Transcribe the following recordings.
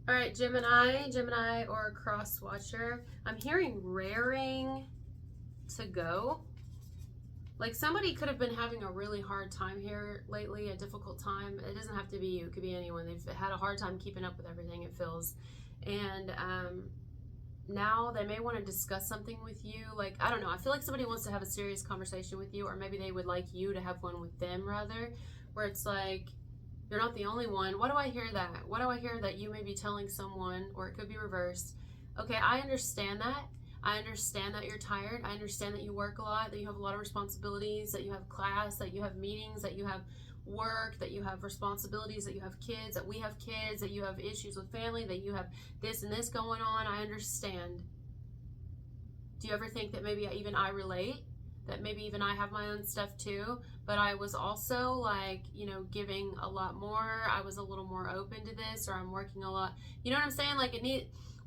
All right, Gemini or cross watcher. I'm hearing raring to go. Like somebody could have been having a really hard time here lately, a difficult time. It doesn't have to be you, it could be anyone. They've had a hard time keeping up with everything, it feels. And now they may want to discuss something with you. Like, I don't know. I feel like somebody wants to have a serious conversation with you, or maybe they would like you to have one with them rather, where it's like, you're not the only one. Why do I hear that? Why do I hear that you may be telling someone, or it could be reversed? Okay, I understand that. I understand that you're tired. I understand that you work a lot, that you have a lot of responsibilities, that you have class, that you have meetings, that you have work, that you have responsibilities, that you have kids, that we have kids, that you have issues with family, that you have this and this going on. I understand. Do you ever think that maybe even I relate? That maybe even I have my own stuff too, but I was also like, giving a lot more. I was a little more open to this, or I'm working a lot. You know what I'm saying? Like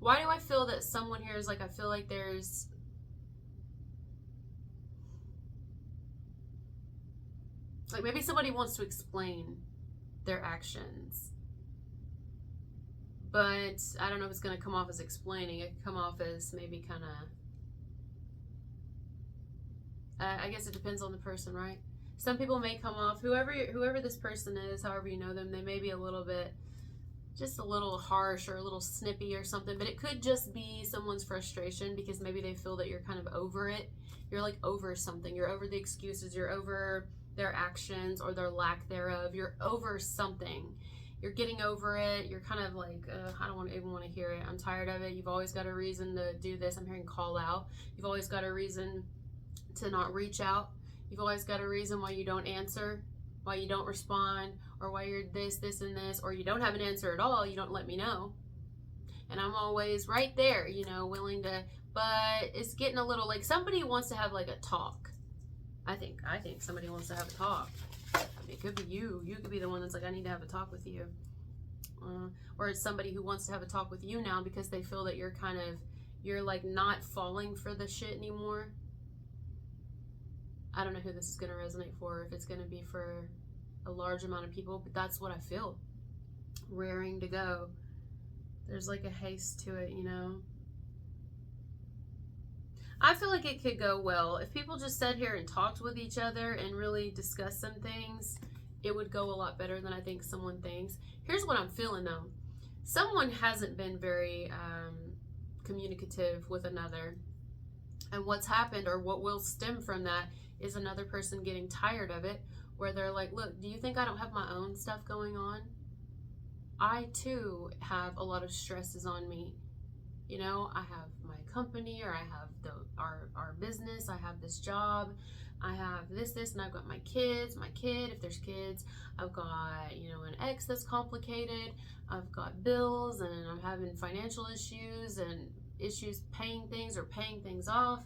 why do I feel that someone here is like, I feel like there's, like maybe somebody wants to explain their actions, but I don't know if it's going to come off as explaining. It could come off as maybe kind of, I guess it depends on the person, right? Some people may come off, whoever this person is, however you know them, they may be a little bit, just a little harsh or a little snippy or something, but it could just be someone's frustration because maybe they feel that you're kind of over it. You're like over something. You're over the excuses. You're over their actions or their lack thereof. You're over something. You're getting over it. You're kind of like, I don't even want to hear it. I'm tired of it. You've always got a reason to do this. I'm hearing call out. You've always got a reason to not reach out. You've always got a reason why you don't answer, why you don't respond, or why you're this, and this, or you don't have an answer at all. You don't let me know. And I'm always right there, willing to, but it's getting a little like somebody wants to have like a talk. I think somebody wants to have a talk. It could be you. You could be the one that's like, I need to have a talk with you. Or it's somebody who wants to have a talk with you now because they feel that you're like not falling for the shit anymore. I don't know who this is going to resonate for, if it's going to be for a large amount of people, but that's what I feel. Raring to go. There's like a haste to it, I feel like it could go well. If people just sat here and talked with each other and really discussed some things, it would go a lot better than I think someone thinks. Here's what I'm feeling though. Someone hasn't been very communicative with another. And what's happened, or what will stem from that, is another person getting tired of it, where they're like, look, do you think I don't have my own stuff going on? I too have a lot of stresses on me. I have my company, or I have our business, I have this job, I have this, and I've got my kid, if there's kids, I've got, an ex that's complicated, I've got bills, and I'm having financial issues and issues paying things or paying things off.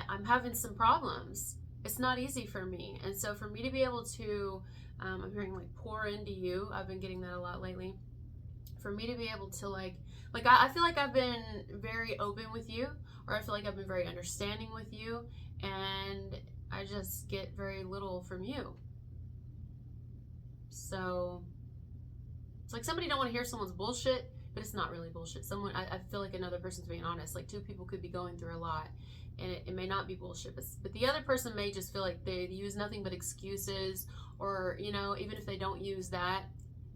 I'm having some problems. It's not easy for me. And so for me to be able to, I'm hearing like pour into you. I've been getting that a lot lately. For me to be able to I feel like I've been very open with you, or I feel like I've been very understanding with you, and I just get very little from you. So it's like somebody don't want to hear someone's bullshit, but it's not really bullshit. I feel like another person's being honest. Like two people could be going through a lot, and it may not be bullshit, but the other person may just feel like they use nothing but excuses, or even if they don't use that,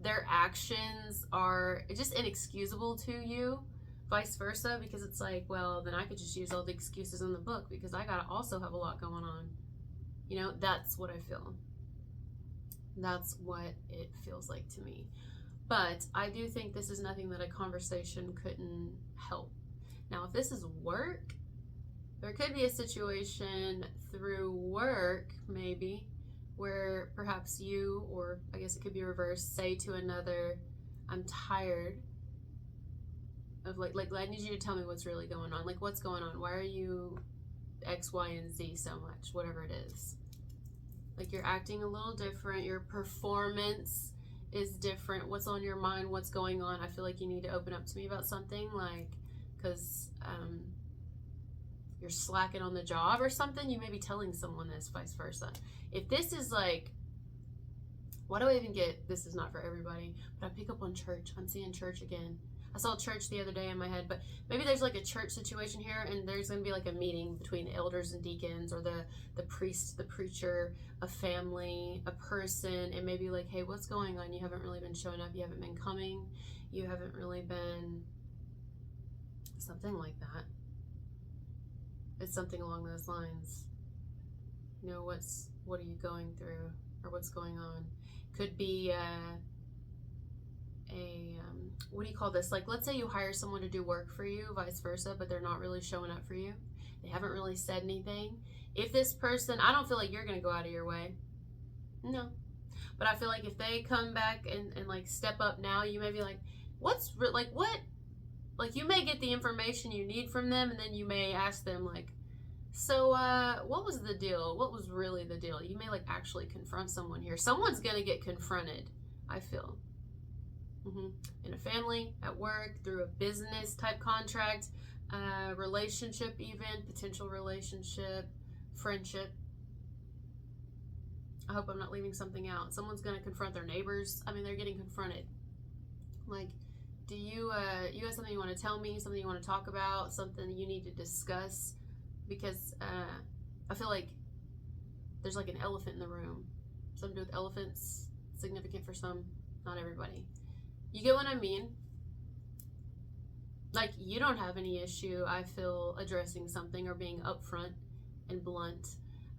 their actions are just inexcusable to you, vice versa, because it's like, well, then I could just use all the excuses in the book because I gotta also have a lot going on. That's what I feel. That's what it feels like to me. But I do think this is nothing that a conversation couldn't help. Now, if this is work, there could be a situation through work, maybe, where perhaps you, or I guess it could be reversed, say to another, I'm tired of like I need you to tell me what's really going on. Like, what's going on? Why are you X, Y, and Z so much? Whatever it is. Like, you're acting a little different. Your performance is different. What's on your mind? What's going on? I feel like you need to open up to me about something, like, because you're slacking on the job or something. You may be telling someone this, vice versa. If this is like, why do I even get, this is not for everybody, but I pick up on church. I'm seeing church again. I saw church the other day in my head, but maybe there's like a church situation here, and there's going to be like a meeting between elders and deacons, or the priest, the preacher, a family, a person, and maybe like, hey, what's going on? You haven't really been showing up. You haven't been coming. You haven't really been, something like that. It's something along those lines. You know, what are you going through, or what's going on? Could be what do you call this? Like, let's say you hire someone to do work for you, vice versa, but they're not really showing up for you. They haven't really said anything. If this person, I don't feel like you're going to go out of your way. No. But I feel like if they come back and like step up now, you may be like, what? Like, you may get the information you need from them, and then you may ask them like, so what was the deal? What was really the deal? You may like actually confront someone here. Someone's going to get confronted, I feel. In a family, at work, through a business type contract, relationship, even potential relationship, friendship. I hope I'm not leaving something out. Someone's going to confront their neighbors. I mean, they're getting confronted. Like, do you have something you want to tell me, something you want to talk about, something you need to discuss? Because I feel like there's like an elephant in the room. Something to do with elephants, significant for some, not everybody. You get what I mean? Like, you don't have any issue, I feel, addressing something or being upfront and blunt.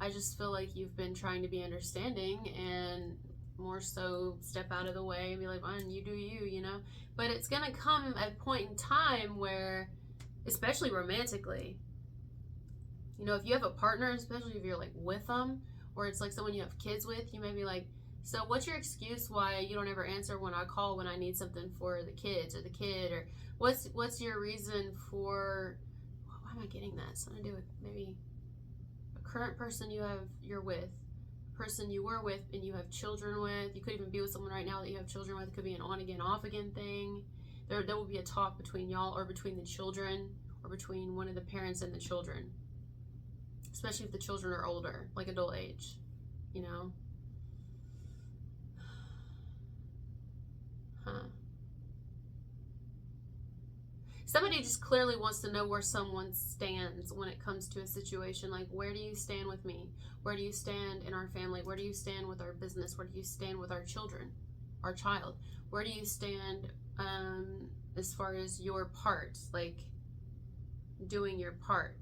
I just feel like you've been trying to be understanding and more so step out of the way and be like, man, you do you, you know? But it's going to come at a point in time where, especially romantically, you know, if you have a partner, especially if you're like with them, or it's like someone you have kids with, you may be like, so what's your excuse why you don't ever answer when I call when I need something for the kids or the kid? Or what's your reason for, why am I getting that? Something to do with maybe a current person you're with, a person you were with and you have children with. You could even be with someone right now that you have children with. It could be an on again, off again thing. There will be a talk between y'all, or between the children, or between one of the parents and the children. Especially if the children are older, like adult age, you know? Somebody just clearly wants to know where someone stands when it comes to a situation. Like, where do you stand with me? Where do you stand in our family? Where do you stand with our business? Where do you stand with our children, our child? Where do you stand as far as your part, like doing your part?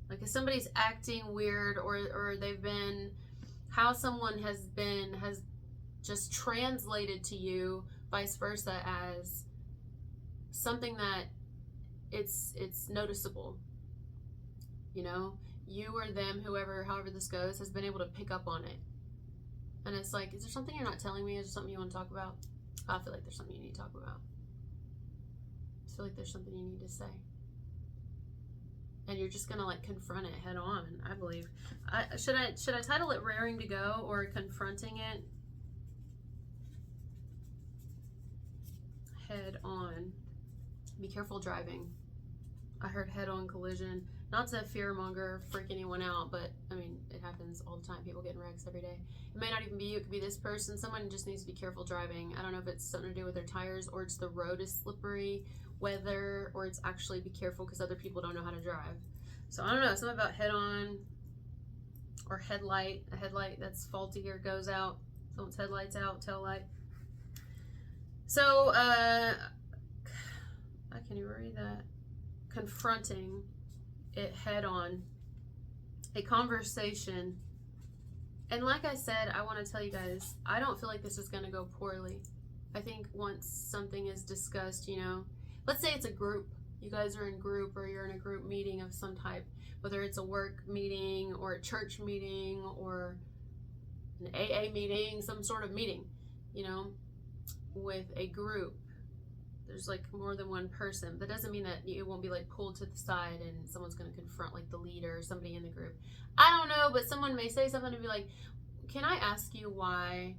Like, if somebody's acting weird, or they've been, how someone has just translated to you, vice versa, as something that it's noticeable, you know, you or them, however this goes, has been able to pick up on it. And it's like, is there something you're not telling me? Is there something you want to talk about? I feel like there's something you need to talk about. I feel like there's something you need to say. And you're just gonna like confront it head on, I believe. Should I title it Raring to Go or Confronting It Head On? Be careful driving. I heard head on collision. Not to fearmonger, freak anyone out, but I mean, it happens all the time. People get in wrecks every day. It may not even be you, it could be this person. Someone just needs to be careful driving. I don't know if it's something to do with their tires, or it's the road is slippery, weather, or it's actually be careful because other people don't know how to drive. So I don't know, something about head on or headlight. A headlight that's faulty or goes out. Someone's headlight's out, tail light. So, I can't even read that. Confronting it head on. A conversation. And like I said, I want to tell you guys, I don't feel like this is going to go poorly. I think once something is discussed, you know, let's say it's a group. You guys are in group, or you're in a group meeting of some type, whether it's a work meeting or a church meeting or an AA meeting, some sort of meeting, you know, with a group. There's like more than one person. That doesn't mean that it won't be like pulled to the side and someone's going to confront like the leader or somebody in the group. I don't know, but someone may say something and be like, can I ask you why?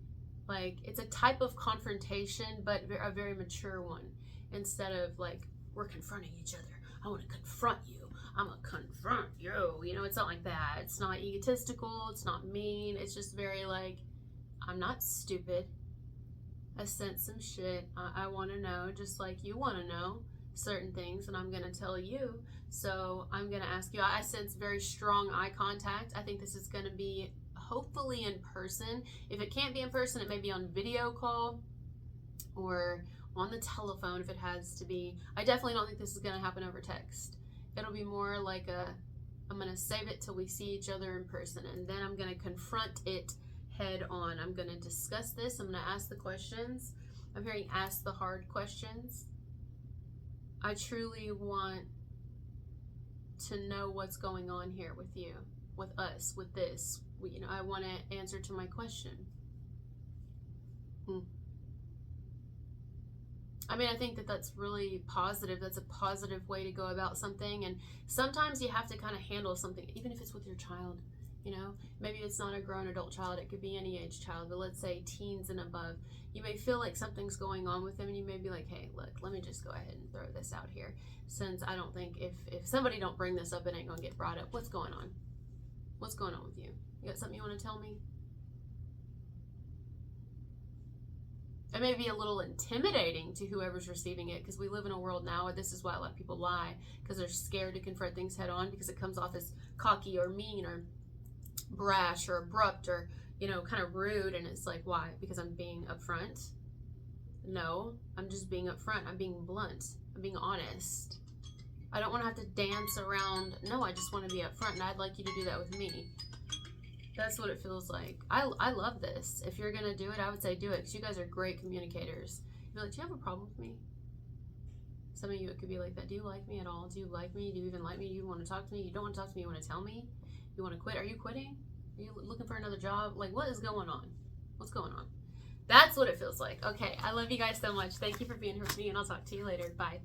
Like, it's a type of confrontation, but a very mature one. Instead of like, we're confronting each other. I want to confront you. I'm going to confront you. You know, it's not like that. It's not egotistical. It's not mean. It's just very like, I'm not stupid. I sense some shit. I want to know, just like you want to know certain things, and I'm going to tell you. So I'm going to ask you. I sense very strong eye contact. I think this is going to be hopefully in person. If it can't be in person, it may be on video call or on the telephone if it has to be. I definitely don't think this is going to happen over text. It'll be more like I'm going to save it till we see each other in person, and then I'm going to confront it head on. I'm going to discuss this. I'm going to ask the questions. I'm hearing ask the hard questions. I truly want to know what's going on here with you, with us, with this. I want to answer to my question. I mean, I think that that's really positive. That's a positive way to go about something. And sometimes you have to kind of handle something, even if it's with your child. Maybe it's not a grown adult child. It could be any age child, but let's say teens and above. You may feel like something's going on with them, and you may be like, hey, look, let me just go ahead and throw this out here. Since I don't think if somebody don't bring this up, it ain't going to get brought up. What's going on? What's going on with you? You got something you want to tell me? It may be a little intimidating to whoever's receiving it, because we live in a world now where this is why a lot of people lie, because they're scared to confront things head on, because it comes off as cocky or mean or brash or abrupt or kind of rude. And it's like, why? Because I'm being upfront? No, I'm just being upfront. I'm being blunt. I'm being honest. I don't want to have to dance around. No, I just want to be upfront, and I'd like you to do that with me. That's what it feels like. I love this. If you're gonna do it, I would say do it, because you guys are great communicators. You're like, do you have a problem with me? Some of you, it could be like that. Do you like me at all? Do you like me? Do you even like me? Do you want to talk to me? You don't want to talk to me? You want to tell me? You want to quit? Are you quitting? Are you looking for another job? Like, what is going on? What's going on? That's what it feels like. Okay, I love you guys so much. Thank you for being here with me, and I'll talk to you later. Bye.